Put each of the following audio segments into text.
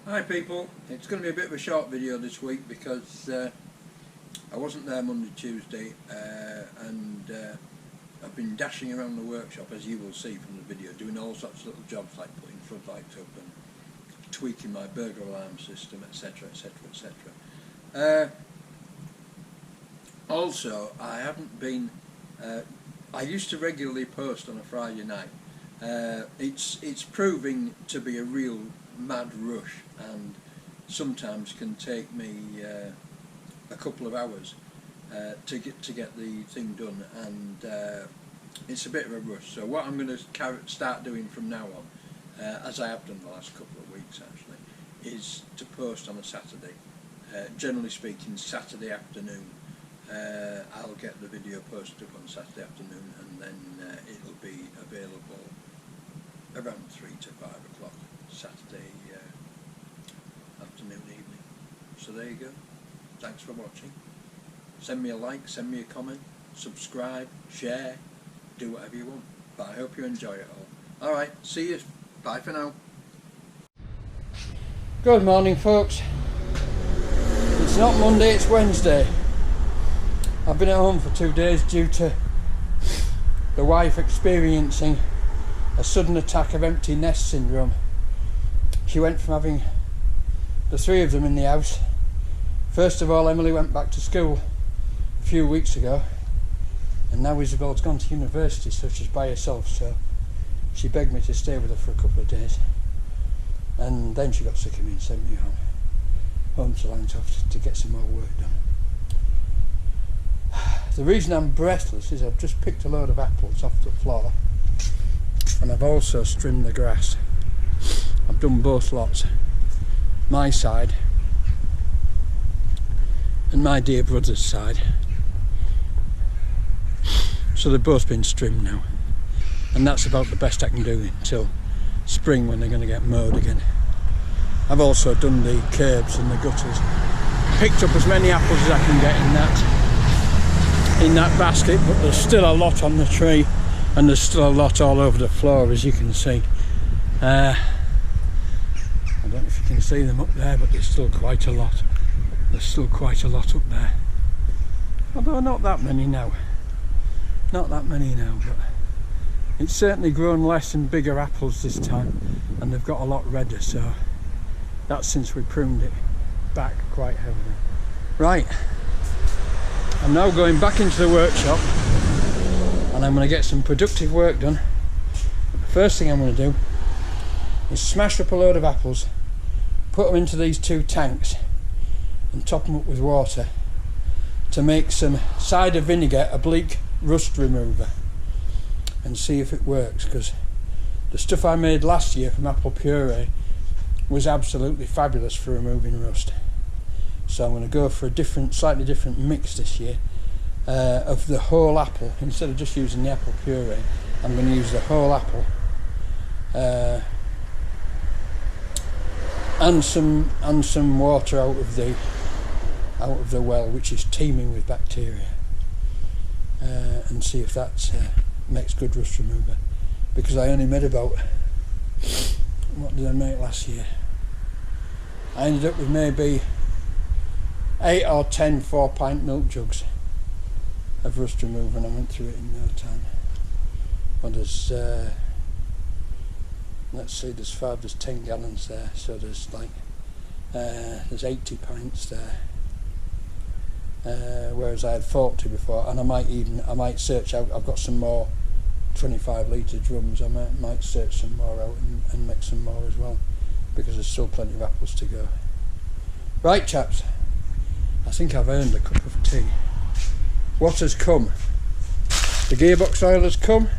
Hi people, it's going to be a bit of a short video this week because I wasn't there Monday, Tuesday and I've been dashing around the workshop, as you will see from the video, doing all sorts of little jobs like putting floodlights up and tweaking my burglar alarm system, etc, etc, etc. Also, I haven't been, I used to regularly post on a Friday night. It's proving to be a real mad rush and sometimes can take me a couple of hours to get the thing done, and it's a bit of a rush. So what I'm going to start doing from now on, as I have done the last couple of weeks actually, is to post on a Saturday. Generally speaking, Saturday afternoon. I'll get the video posted up on Saturday afternoon, and then it'll be available around 3 to 5 o'clock Saturday afternoon, evening. So there you go. Thanks for watching. Send me a like, send me a comment, subscribe, share, do whatever you want. But I hope you enjoy it all. Alright, see you. Bye for now. Good morning folks. It's not Monday, it's Wednesday. I've been at home for 2 days due to the wife experiencing a sudden attack of empty nest syndrome. She went from having the 3 of them in the house. First of all, Emily went back to school a few weeks ago, and now Isabel's gone to university, so she's by herself, so she begged me to stay with her for a couple of days, and then she got sick of me and sent me home to Langtoft to get some more work done. The reason I'm breathless is I've just picked a load of apples off the floor, and I've also trimmed the grass. I've done both lots, my side and my dear brother's side, so they've both been trimmed now, and that's about the best I can do until spring when they're going to get mowed again. I've also done the curbs and the gutters, picked up as many apples as I can get in that basket, but there's still a lot on the tree and there's still a lot all over the floor, as you can see. I don't know if you can see them up there, but there's still quite a lot. There's still quite a lot up there. Although not that many now. Not that many now, but it's certainly grown less and bigger apples this time, and they've got a lot redder, so that's since we pruned it back quite heavily. Right, I'm now going back into the workshop and I'm going to get some productive work done. But the first thing I'm going to do is smash up a load of apples, put them into these 2 tanks and top them up with water to make some cider vinegar oblique rust remover, and see if it works, because the stuff I made last year from apple puree was absolutely fabulous for removing rust. So I'm going to go for a slightly different mix this year of the whole apple. Instead of just using the apple puree, I'm going to use the whole apple and some water out of the well, which is teeming with bacteria, and see if that makes good rust remover. Because I only made about, what did I make last year? I ended up with maybe 8 or 10 4-pint milk jugs of rust remover, and I went through it in no time. Well, there's let's see, there's 10 gallons there, so there's like there's 80 pints there, whereas I had 40 before, and I might search out. I've got some more 25 litre drums. I might search some more out and mix some more as well, because there's still plenty of apples to go. Right chaps, I think I've earned a cup of tea. What has come? The gearbox oil has come,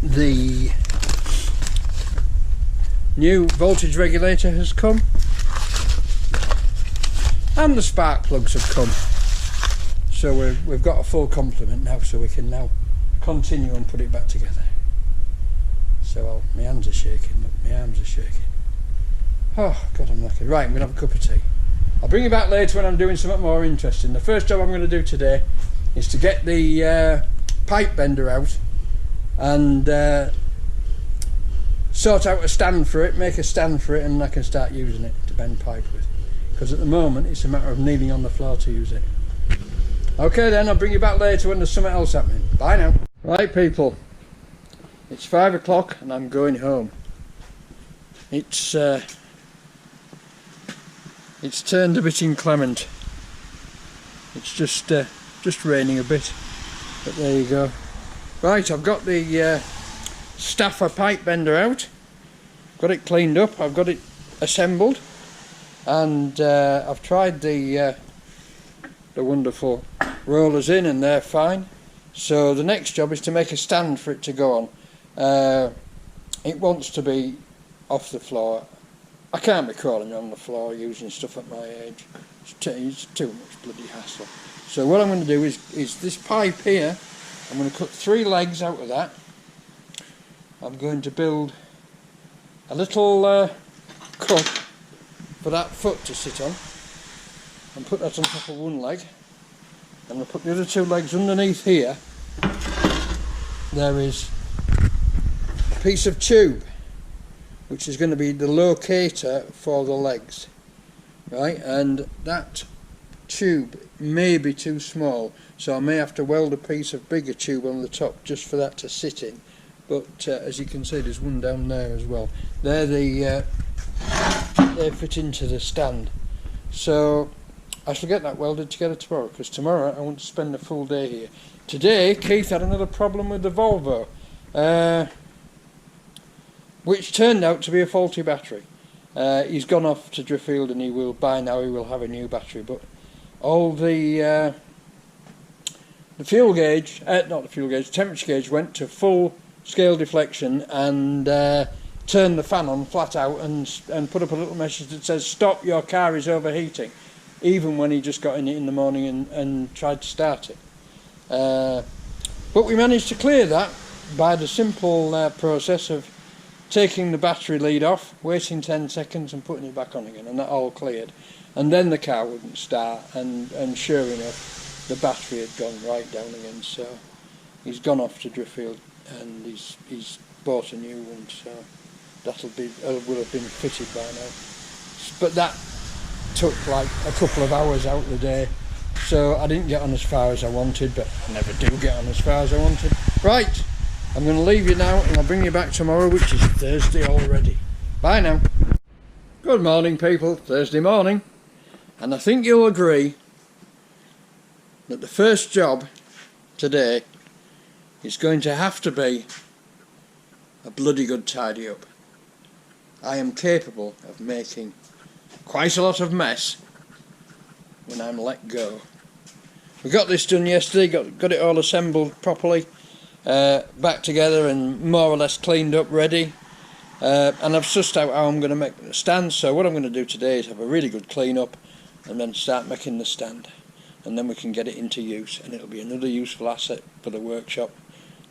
the new voltage regulator has come, and the spark plugs have come. So we've got a full complement now, so we can now continue and put it back together. So my hands are shaking, look, my arms are shaking. Oh God, I'm lucky. Right, I'm going to have a cup of tea. I'll bring you back later when I'm doing something more interesting. The first job I'm going to do today is to get the pipe bender out and sort out a stand for it, make a stand for it, and I can start using it to bend pipe with. Because at the moment it's a matter of kneeling on the floor to use it. Okay then, I'll bring you back later when there's something else happening. Bye now. Right people, it's 5 o'clock and I'm going home. It's turned a bit inclement. It's just raining a bit, but there you go. Right, I've got the Staffer pipe bender out, got it cleaned up, I've got it assembled, and I've tried the wonderful rollers in and they're fine. So the next job is to make a stand for it to go on. It wants to be off the floor. I can't be crawling on the floor using stuff at my age. It's too much bloody hassle. So what I'm going to do is this pipe here, I'm going to cut 3 legs out of that. I'm going to build a little cup for that foot to sit on and put that on top of one leg. I'm going to put the other 2 legs underneath here. There is a piece of tube which is going to be the locator for the legs, right? And that tube may be too small, so I may have to weld a piece of bigger tube on the top just for that to sit in. But as you can see, there's one down there as well. They're they fit into the stand. So I shall get that welded together tomorrow, because tomorrow I want to spend a full day here. Today Keith had another problem with the Volvo, which turned out to be a faulty battery. He's gone off to Driffield and he will have a new battery, but all the fuel gauge, not the fuel gauge, temperature gauge went to full scale deflection and turned the fan on flat out and put up a little message that says stop, your car is overheating, even when he just got in it in the morning and tried to start it. But we managed to clear that by the simple process of taking the battery lead off, waiting 10 seconds and putting it back on again, and that all cleared. And then the car wouldn't start, and sure enough the battery had gone right down again. So he's gone off to Driffield and he's bought a new one, so that'll will have been fitted by now. But that took like a couple of hours out of the day, so I didn't get on as far as I wanted, but I never do get on as far as I wanted. Right, I'm going to leave you now and I'll bring you back tomorrow, which is Thursday already. Bye now. Good morning people, Thursday morning, and I think you'll agree that the first job today is going to have to be a bloody good tidy up. I am capable of making quite a lot of mess when I'm let go. We got this done yesterday, got it all assembled properly, back together and more or less cleaned up, ready, and I've sussed out how I'm going to make the stand. So what I'm going to do today is have a really good clean up and then start making the stand, and then we can get it into use, and it'll be another useful asset for the workshop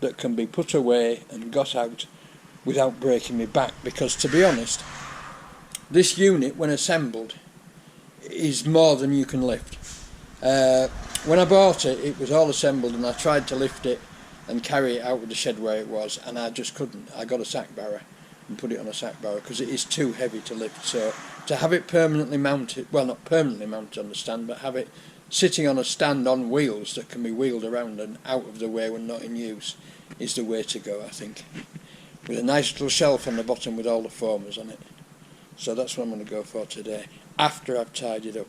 that can be put away and got out without breaking me back, because to be honest, this unit when assembled is more than you can lift. When I bought it, it was all assembled and I tried to lift it and carry it out of the shed where it was, and I just couldn't. I got a sack barrow and put it on a sack barrow because it is too heavy to lift. So to have it permanently mounted, well, not permanently mounted on the stand, but have it sitting on a stand on wheels that can be wheeled around and out of the way when not in use, is the way to go, I think, with a nice little shelf on the bottom with all the foamers on it. So that's what I'm going to go for today, after I've tidied up.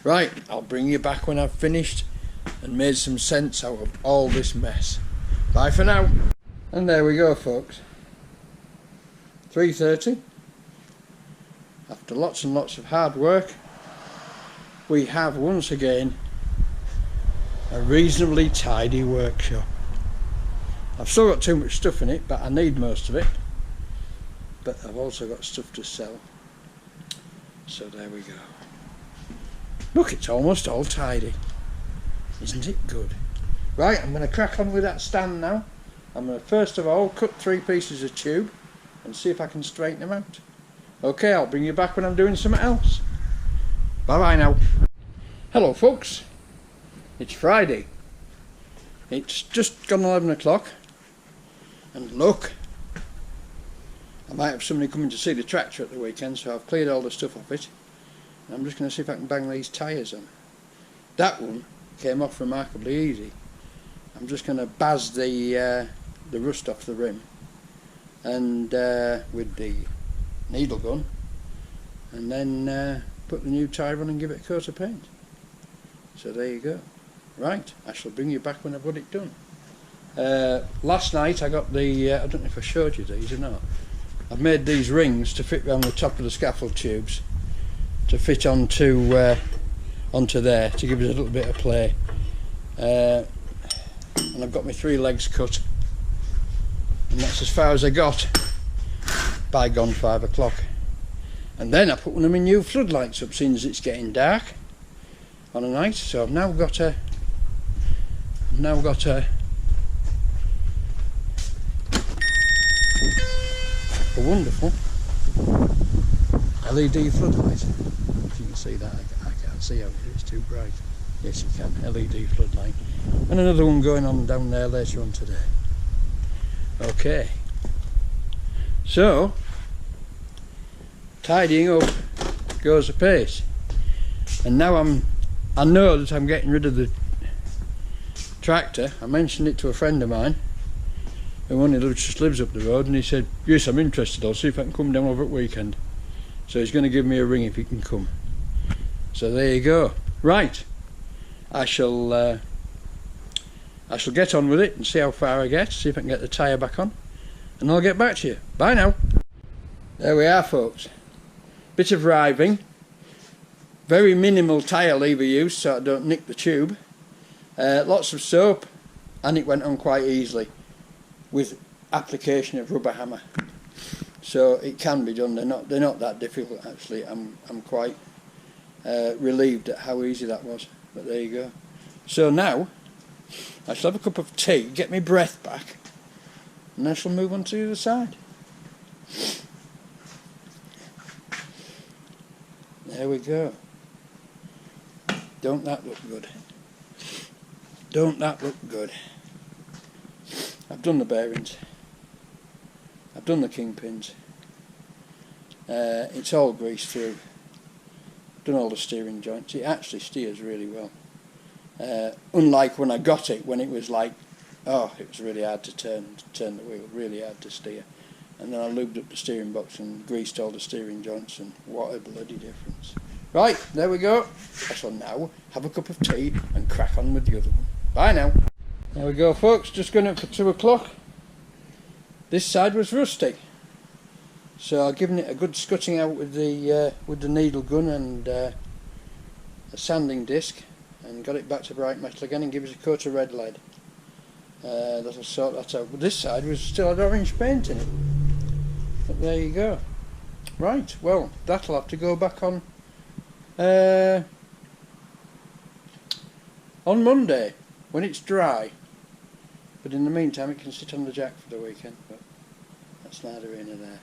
Right, I'll bring you back when I've finished and made some sense out of all this mess. Bye for now. And there we go folks, 3:30. After lots and lots of hard work, we have once again a reasonably tidy workshop. I've still got too much stuff in it, but I need most of it. But I've also got stuff to sell. So there we go. Look, it's almost all tidy. Isn't it good? Right, I'm going to crack on with that stand now. I'm going to first of all cut 3 pieces of tube and see if I can straighten them out. Okay, I'll bring you back when I'm doing something else. Bye bye now. Hello folks, it's Friday. It's just gone 11 o'clock and look, I might have somebody coming to see the tractor at the weekend, so I've cleared all the stuff off it. And I'm just going to see if I can bang these tyres on. That one came off remarkably easy. I'm just going to buzz the rust off the rim, and with the needle gun, and then put the new tyre on and give it a coat of paint. So there you go. Right, I shall bring you back when I've got it done. Last night I got the, I don't know if I showed you these or not, I've made these rings to fit around the top of the scaffold tubes, to fit onto there, to give it a little bit of play. And I've got my 3 legs cut, and that's as far as I got by gone 5 o'clock. And then I put one of my new floodlights up, seeing as it's getting dark on a night. So I've now got a wonderful LED floodlight. If you can see that, I can't see out here, it's too bright. Yes, you can. LED floodlight, and another one going on down there later on today. Okay, so tidying up goes apace, and now I know that I'm getting rid of the tractor. I mentioned it to a friend of mine who only just lives up the road, and he said, yes, I'm interested, I'll see if I can come down over at weekend. So he's going to give me a ring if he can come. So there you go. Right, I shall get on with it and see how far I get, see if I can get the tyre back on, and I'll get back to you. Bye now. There we are, folks. Bit of riving, very minimal tyre lever use so I don't nick the tube, lots of soap, and it went on quite easily with application of rubber hammer. So it can be done. They're not that difficult actually. I'm quite relieved at how easy that was. But there you go. So now I shall have a cup of tea, get my breath back, and I shall move on to the other side. There we go. Don't that look good? Don't that look good? I've done the bearings. I've done the kingpins. It's all greased through. Done all the steering joints. It actually steers really well. Unlike when I got it, when it was like, oh, it was really hard to turn the wheel, really hard to steer. And then I lubed up the steering box and greased all the steering joints, and what a bloody difference. Right, there we go. I shall now have a cup of tea and crack on with the other one. Bye now. There we go, folks, just going up for 2 o'clock. This side was rusty, so I've given it a good scutting out with the needle gun and a sanding disc, and got it back to bright metal again and give it a coat of red lead. That'll sort that out. But this side was still had orange paint in it. But there you go. Right, well, that'll have to go back on Monday when it's dry. But in the meantime it can sit on the jack for the weekend, but that's neither here nor there.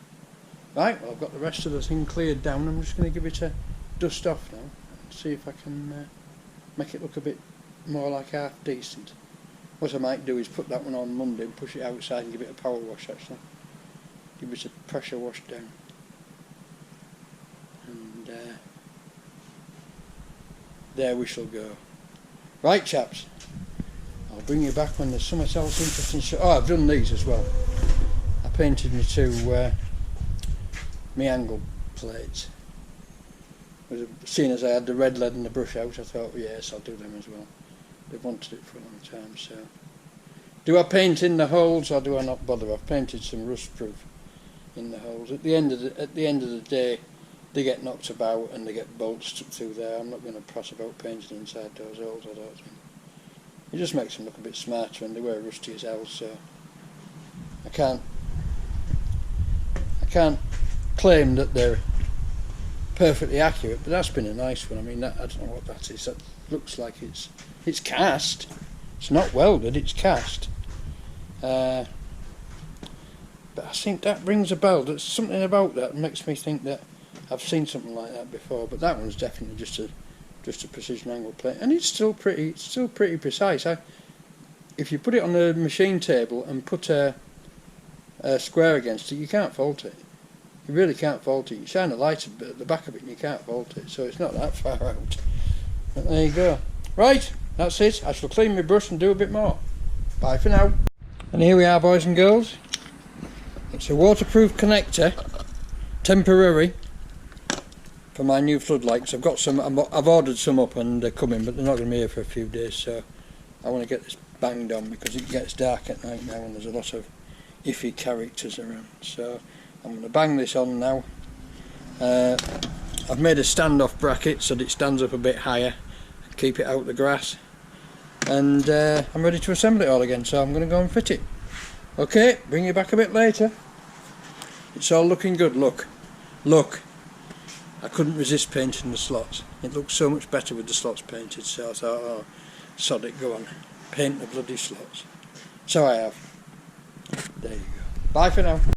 Right, well, I've got the rest of the thing cleared down. I'm just going to give it a dust off now and see if I can make it look a bit more like half decent. What I might do is put that one on Monday and push it outside and give it a power wash actually. Give it a pressure wash down. And there we shall go. Right, chaps. I'll bring you back when there's something else interesting. Oh, I've done these as well. I painted me two me angle plates. Seeing as I had the red lead and the brush out, I thought, yes, I'll do them as well. They've wanted it for a long time, so. Do I paint in the holes or do I not bother? I've painted some rust proof in the holes. At the end of the day, they get knocked about and they get bolts stuck through there. I'm not going to press about painting inside those holes, I don't think. It just makes them look a bit smarter, and they were rusty as hell, so I can't claim that they're perfectly accurate, but that's been a nice one. I mean, I don't know what that is. That looks like it's cast. It's not welded, it's cast. But I think that rings a bell. There's something about that makes me think that I've seen something like that before. But that one's definitely just a precision angle plate, and it's still pretty precise. If you put it on a machine table and put a square against it, you can't fault it. You really can't fault it. You shine a light at the back of it and you can't fault it, so it's not that far out. But there you go. Right, that's it. I shall clean my brush and do a bit more. Bye for now. And here we are, boys and girls. It's a waterproof connector, temporary, for my new floodlights. I've got some. I've ordered some up and they're coming, but they're not going to be here for a few days. So I want to get this banged on because it gets dark at night now and there's a lot of iffy characters around. So I'm going to bang this on now. I've made a standoff bracket so that it stands up a bit higher, keep it out of the grass, and I'm ready to assemble it all again. So I'm going to go and fit it. Okay, bring you back a bit later. It's all looking good. Look, I couldn't resist painting the slots. It looks so much better with the slots painted, so I thought, oh, sod it, go on, paint the bloody slots. So I have. There you go. Bye for now.